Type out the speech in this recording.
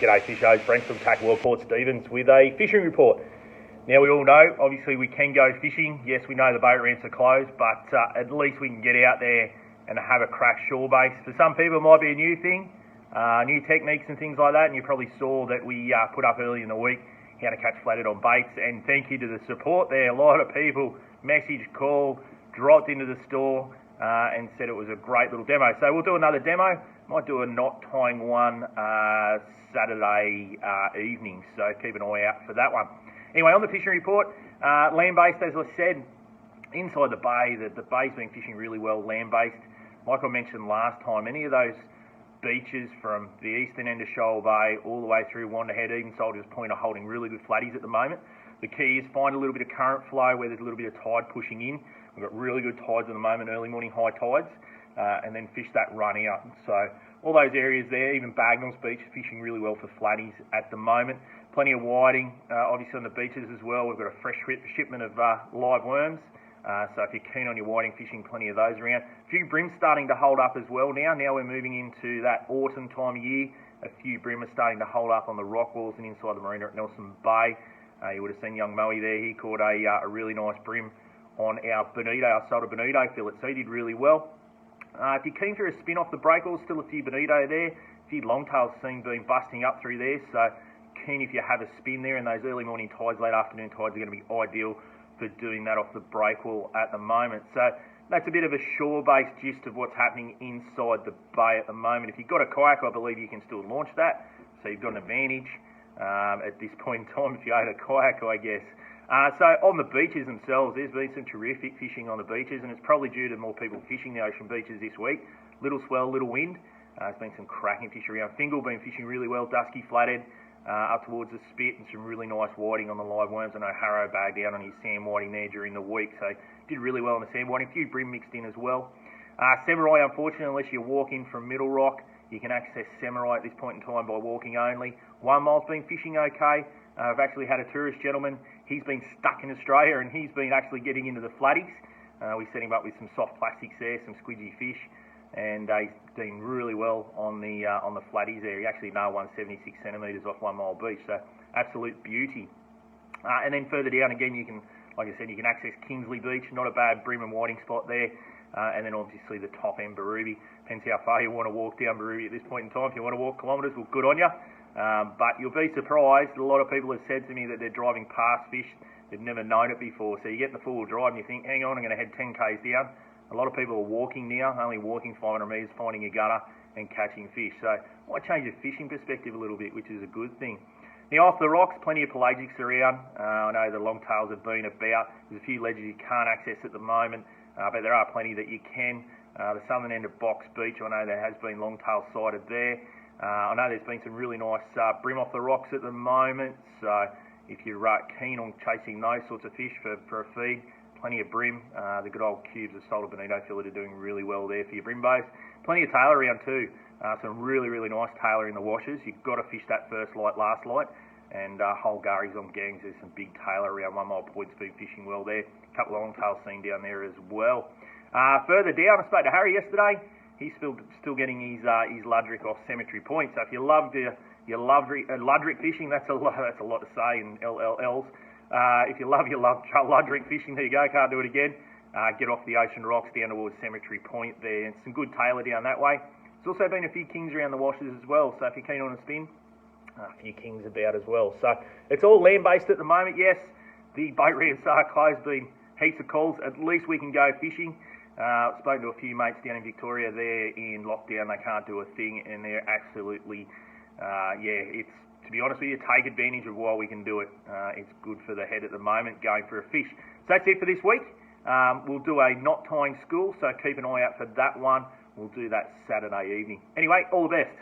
G'day fishers, Brent from TAC World Port Stephens with a fishing report. Now we all know, obviously we can go fishing. Yes, we know the boat ramps are closed, but at least we can get out there and have a crack shore base. For some people it might be a new thing, new techniques and things like that, and you probably saw that we put up early in the week how to catch flathead on baits, and thank you to the support there. A lot of people messaged, called, dropped into the store and said it was a great little demo. So we'll do another demo. Might do a knot tying one Saturday evening, so keep an eye out for that one. Anyway, on the fishing report, land-based, as I said, inside the bay, the bay's been fishing really well land-based. Like I mentioned last time, any of those beaches from the eastern end of Shoal Bay all the way through Wanderhead, even Soldiers Point, are holding really good flatties at the moment. The key is find a little bit of current flow where there's a little bit of tide pushing in. We've got really good tides at the moment, early morning high tides, and then fish that run out. So all those areas there, even Bagnall's Beach, fishing really well for flatties at the moment. Plenty of whiting, obviously on the beaches as well. We've got a fresh shipment of live worms. So if you're keen on your whiting fishing, plenty of those around. A few brim starting to hold up as well now. Now we're moving into that autumn time of year. A few brim are starting to hold up on the rock walls and inside the marina at Nelson Bay. You would have seen young Moe there. He caught a really nice brim on our bonito, our Salta bonito fillet. So he did really well. If you're keen for a spin off the breakers, still a few bonito there. A few longtails seen been busting up through there. So keen if you have a spin there, and those early morning tides, late afternoon tides are going to be ideal for doing that off the breakwall at the moment. So that's a bit of a shore-based gist of what's happening inside the bay at the moment. If you've got a kayak, I believe you can still launch that. So you've got an advantage at this point in time if you own a kayak, I guess. So on the beaches themselves, there's been some terrific fishing on the beaches, and it's probably due to more people fishing the ocean beaches this week. Little swell, little wind. There's been some cracking fish around. Fingal been fishing really well, dusky flathead up towards the spit, and some really nice whiting on the live worms. I know Harrow bagged out on his sand whiting there during the week, so did really well on the sand whiting. A few brim mixed in as well. Samurai, unfortunately, unless you walk in from Middle Rock, you can access Samurai at this point in time by walking only. 1 mile's been fishing okay. I've actually had a tourist gentleman. He's been stuck in Australia and he's been actually getting into the flatties. We set him up with some soft plastics there, some squidgy fish, and he's doing really well on the flatties there. He actually nailed one 76 centimetres off 1 Mile Beach, so absolute beauty. And then further down again, you can, like I said, you can access Kingsley Beach, not a bad brim and whiting spot there. And then obviously the top end Barooby. Depends how far you want to walk down Barooby at this point in time. If you want to walk kilometres, well, good on you. But you'll be surprised. A lot of people have said to me that they're driving past fish. They've never known it before. So you get in the four-wheel drive and you think, hang on, I'm going to head 10 k's down. A lot of people are walking now, only walking 500 metres, finding a gutter and catching fish. So might change the fishing perspective a little bit, which is a good thing. Now off the rocks, plenty of pelagics around. I know the longtails have been about. There's a few ledges you can't access at the moment, but there are plenty that you can. The southern end of Box Beach, I know there has been longtail sighted there. I know there's been some really nice brim off the rocks at the moment, so if you're keen on chasing those sorts of fish for a feed, plenty of brim. The good old cubes of Salta bonito fillet are doing really well there for your brim bows. Plenty of tailor around too. Some really, really nice tailor in the washes. You've got to fish that first light, last light. And whole gurries on gangs, there's some big tailor around 1 Mile Point's been fishing well there. A couple of longtails seen down there as well. Further down, I spoke to Harry yesterday. He's still getting his Ludrick off Cemetery Point. So if you love your Ludrick fishing, that's a lot to say in LLLs. If you love your Ludrick fishing, there you go. Can't do it again. Get off the ocean rocks down towards Cemetery Point there. And some good tailor down that way. There's also been a few kings around the washes as well. So if you're keen on a spin, a few kings about as well. So it's all land-based at the moment. Yes, the boat ramps are closed. Been heaps of calls. At least we can go fishing. Spoken to a few mates down in Victoria. They're in lockdown. They can't do a thing, and they're absolutely, it's, to be honest with you, take advantage of while we can do it. It's good for the head at the moment, going for a fish. So that's it for this week. We'll do a knot tying school, so keep an eye out for that one. We'll do that Saturday evening. Anyway, all the best.